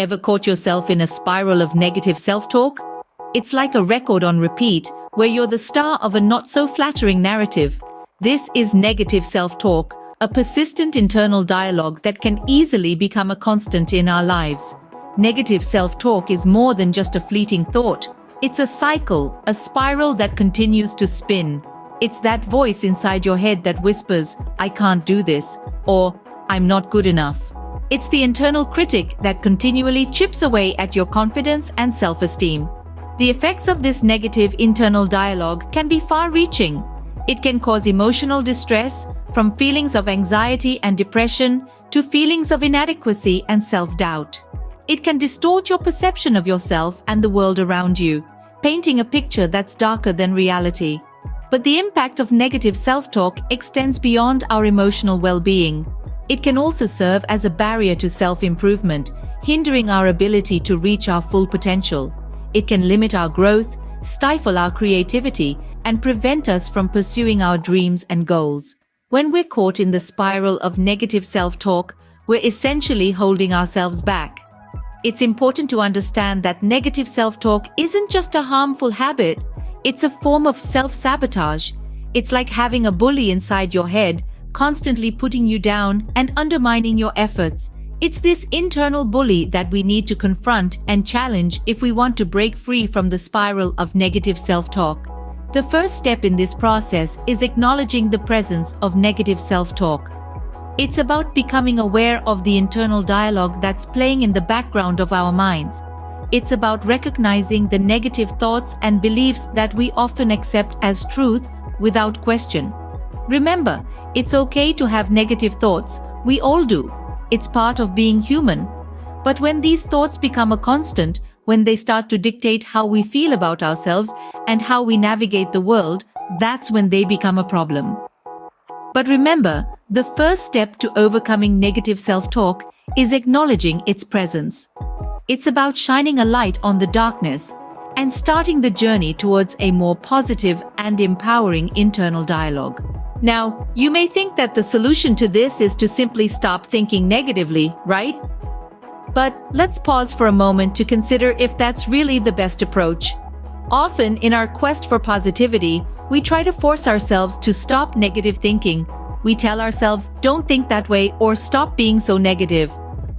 Ever caught yourself in a spiral of negative self-talk? It's like a record on repeat, where you're the star of a not-so-flattering narrative. This is negative self-talk, a persistent internal dialogue that can easily become a constant in our lives. Negative self-talk is more than just a fleeting thought. It's a cycle, a spiral that continues to spin. It's that voice inside your head that whispers, "I can't do this," or "I'm not good enough." It's the internal critic that continually chips away at your confidence and self-esteem. The effects of this negative internal dialogue can be far-reaching. It can cause emotional distress, from feelings of anxiety and depression to feelings of inadequacy and self-doubt. It can distort your perception of yourself and the world around you, painting a picture that's darker than reality. But the impact of negative self-talk extends beyond our emotional well-being. It can also serve as a barrier to self-improvement, hindering our ability to reach our full potential. It can limit our growth, stifle our creativity, and prevent us from pursuing our dreams and goals. When we're caught in the spiral of negative self-talk, we're essentially holding ourselves back. It's important to understand that negative self-talk isn't just a harmful habit, it's a form of self-sabotage. It's like having a bully inside your head, constantly putting you down and undermining your efforts. It's this internal bully that we need to confront and challenge if we want to break free from the spiral of negative self-talk. The first step in this process is acknowledging the presence of negative self-talk. It's about becoming aware of the internal dialogue that's playing in the background of our minds. It's about recognizing the negative thoughts and beliefs that we often accept as truth without question. Remember, it's okay to have negative thoughts. We all do. It's part of being human. But when these thoughts become a constant, when they start to dictate how we feel about ourselves and how we navigate the world, that's when they become a problem. But remember, the first step to overcoming negative self-talk is acknowledging its presence. It's about shining a light on the darkness and starting the journey towards a more positive and empowering internal dialogue. Now, you may think that the solution to this is to simply stop thinking negatively, right? But let's pause for a moment to consider if that's really the best approach. Often, in our quest for positivity, we try to force ourselves to stop negative thinking. We tell ourselves, "Don't think that way," or "Stop being so negative."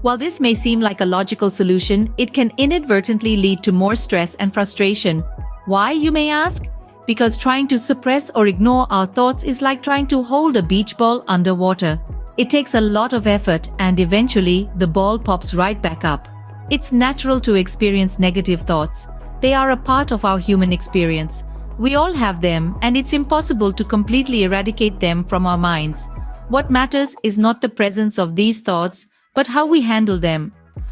While this may seem like a logical solution, it can inadvertently lead to more stress and frustration. Why, you may ask? Because trying to suppress or ignore our thoughts is like trying to hold a beach ball underwater. It takes a lot of effort, and eventually, the ball pops right back up. It's natural to experience negative thoughts. They are a part of our human experience. We all have them, and it's impossible to completely eradicate them from our minds. What matters is not the presence of these thoughts, but how we handle them.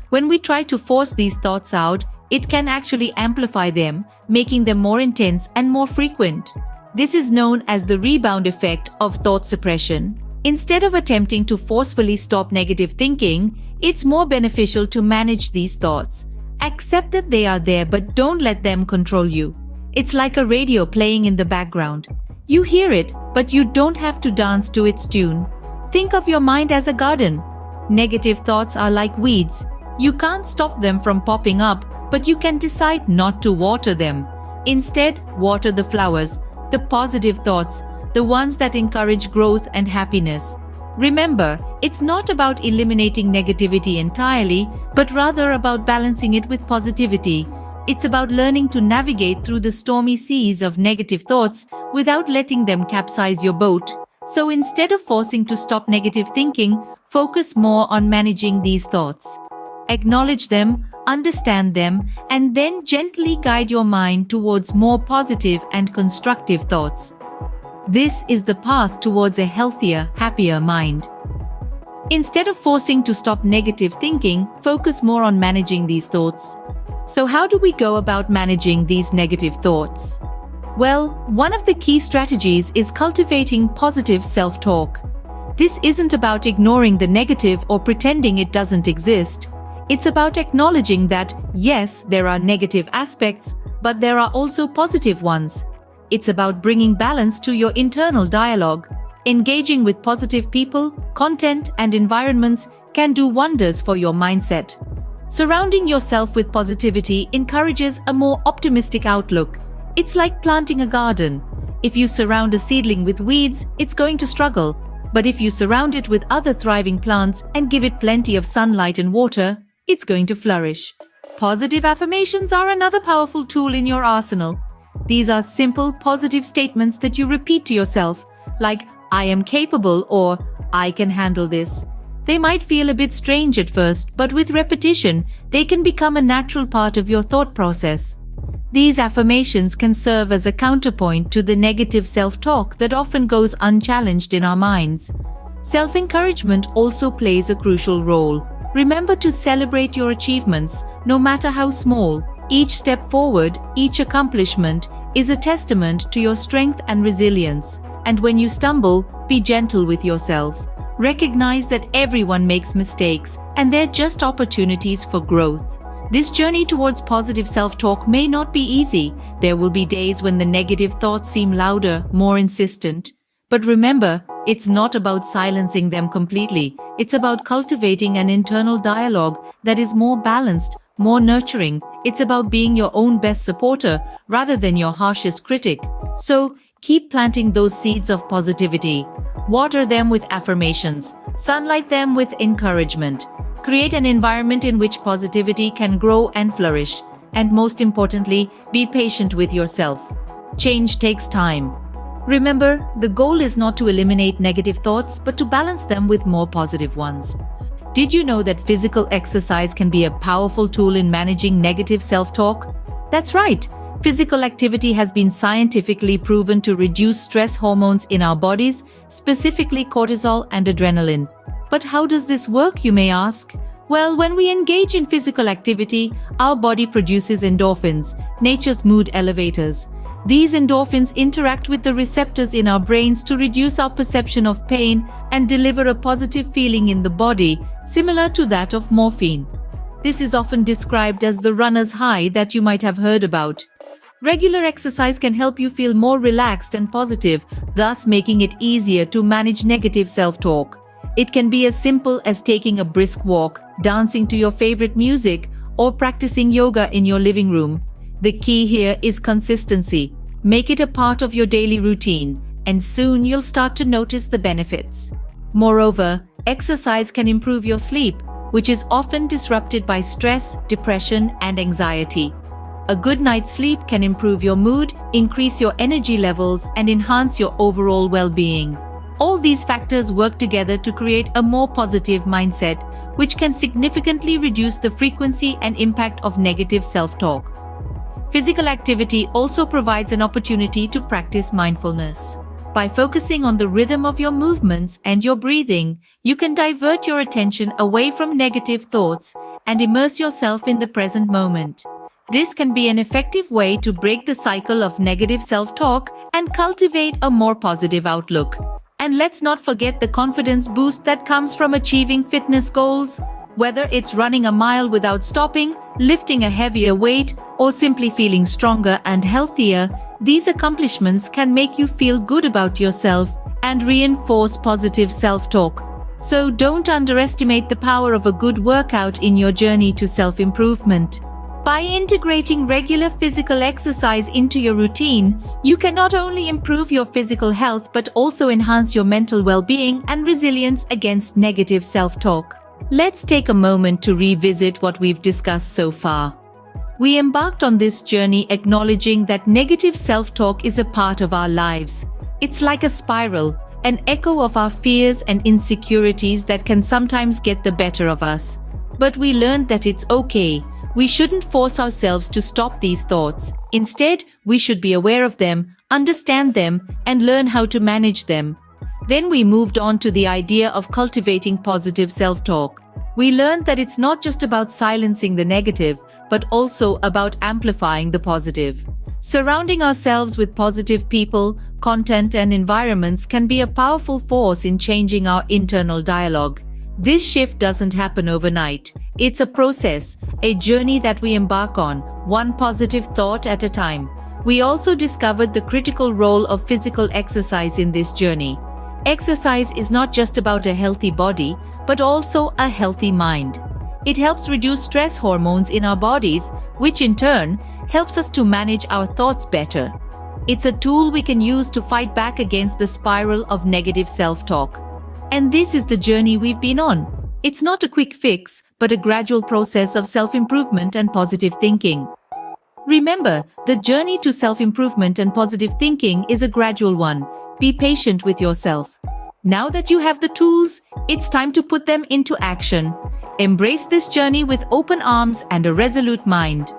When we try to force these thoughts out, it can actually amplify them, making them more intense and more frequent. This is known as the rebound effect of thought suppression. Instead of attempting to forcefully stop negative thinking, it's more beneficial to manage these thoughts. Accept that they are there, but don't let them control you. It's like a radio playing in the background. You hear it, but you don't have to dance to its tune. Think of your mind as a garden. Negative thoughts are like weeds. You can't stop them from popping up, but you can decide not to water them. Instead, water the flowers, the positive thoughts, the ones that encourage growth and happiness. Remember, it's not about eliminating negativity entirely, but rather about balancing it with positivity. It's about learning to navigate through the stormy seas of negative thoughts without letting them capsize your boat. So instead of forcing to stop negative thinking, focus more on managing these thoughts. Acknowledge them, understand them, and then gently guide your mind towards more positive and constructive thoughts. This is the path towards a healthier, happier mind. Instead of forcing to stop negative thinking, focus more on managing these thoughts. So how do we go about managing these negative thoughts? Well, one of the key strategies is cultivating positive self-talk. This isn't about ignoring the negative or pretending it doesn't exist. It's about acknowledging that, yes, there are negative aspects, but there are also positive ones. It's about bringing balance to your internal dialogue. Engaging with positive people, content, and environments can do wonders for your mindset. Surrounding yourself with positivity encourages a more optimistic outlook. It's like planting a garden. If you surround a seedling with weeds, it's going to struggle. But if you surround it with other thriving plants and give it plenty of sunlight and water, it's going to flourish. Positive affirmations are another powerful tool in your arsenal. These are simple, positive statements that you repeat to yourself, like, I am capable or I can handle this. They might feel a bit strange at first, but with repetition, they can become a natural part of your thought process. These affirmations can serve as a counterpoint to the negative self-talk that often goes unchallenged in our minds. Self-encouragement also plays a crucial role. Remember to celebrate your achievements, no matter how small. Each step forward, each accomplishment, is a testament to your strength and resilience. And when you stumble, be gentle with yourself. Recognize that everyone makes mistakes, and they're just opportunities for growth. This journey towards positive self-talk may not be easy. There will be days when the negative thoughts seem louder, more insistent. But remember, it's not about silencing them completely. It's about cultivating an internal dialogue that is more balanced, more nurturing. It's about being your own best supporter rather than your harshest critic. So, keep planting those seeds of positivity. Water them with affirmations. Sunlight them with encouragement. Create an environment in which positivity can grow and flourish. And most importantly, be patient with yourself. Change takes time. Remember, the goal is not to eliminate negative thoughts, but to balance them with more positive ones. Did you know that physical exercise can be a powerful tool in managing negative self-talk? That's right. Physical activity has been scientifically proven to reduce stress hormones in our bodies, specifically cortisol and adrenaline. But how does this work, you may ask? Well, when we engage in physical activity, our body produces endorphins, nature's mood elevators. These endorphins interact with the receptors in our brains to reduce our perception of pain and deliver a positive feeling in the body, similar to that of morphine. This is often described as the runner's high that you might have heard about. Regular exercise can help you feel more relaxed and positive, thus making it easier to manage negative self-talk. It can be as simple as taking a brisk walk, dancing to your favorite music, or practicing yoga in your living room. The key here is consistency. Make it a part of your daily routine, and soon you'll start to notice the benefits. Moreover, exercise can improve your sleep, which is often disrupted by stress, depression, and anxiety. A good night's sleep can improve your mood, increase your energy levels, and enhance your overall well-being. All these factors work together to create a more positive mindset, which can significantly reduce the frequency and impact of negative self-talk. Physical activity also provides an opportunity to practice mindfulness. By focusing on the rhythm of your movements and your breathing, you can divert your attention away from negative thoughts and immerse yourself in the present moment. This can be an effective way to break the cycle of negative self-talk and cultivate a more positive outlook. And let's not forget the confidence boost that comes from achieving fitness goals. Whether it's running a mile without stopping, lifting a heavier weight, or simply feeling stronger and healthier, these accomplishments can make you feel good about yourself and reinforce positive self-talk. So don't underestimate the power of a good workout in your journey to self-improvement. By integrating regular physical exercise into your routine, you can not only improve your physical health but also enhance your mental well-being and resilience against negative self-talk. Let's take a moment to revisit what we've discussed so far. We embarked on this journey acknowledging that negative self-talk is a part of our lives. It's like a spiral, an echo of our fears and insecurities that can sometimes get the better of us. But we learned that it's okay. We shouldn't force ourselves to stop these thoughts. Instead, we should be aware of them, understand them, and learn how to manage them. Then we moved on to the idea of cultivating positive self-talk. We learned that it's not just about silencing the negative, but also about amplifying the positive. Surrounding ourselves with positive people, content, and environments can be a powerful force in changing our internal dialogue. This shift doesn't happen overnight. It's a process, a journey that we embark on, one positive thought at a time. We also discovered the critical role of physical exercise in this journey. Exercise is not just about a healthy body, but also a healthy mind. It helps reduce stress hormones in our bodies, which in turn helps us to manage our thoughts better. It's a tool we can use to fight back against the spiral of negative self-talk. And this is the journey we've been on. It's not a quick fix, but a gradual process of self-improvement and positive thinking. Remember, the journey to self-improvement and positive thinking is a gradual one. Be patient with yourself. Now that you have the tools, it's time to put them into action. Embrace this journey with open arms and a resolute mind.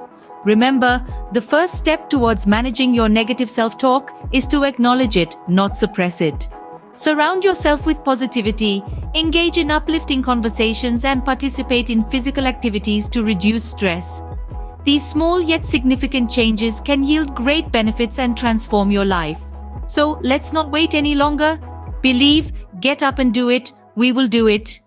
Remember, the first step towards managing your negative self-talk is to acknowledge it, not suppress it. Surround yourself with positivity, engage in uplifting conversations, and participate in physical activities to reduce stress. These small yet significant changes can yield great benefits and transform your life. So let's not wait any longer. Believe, get up and do it. We will do it.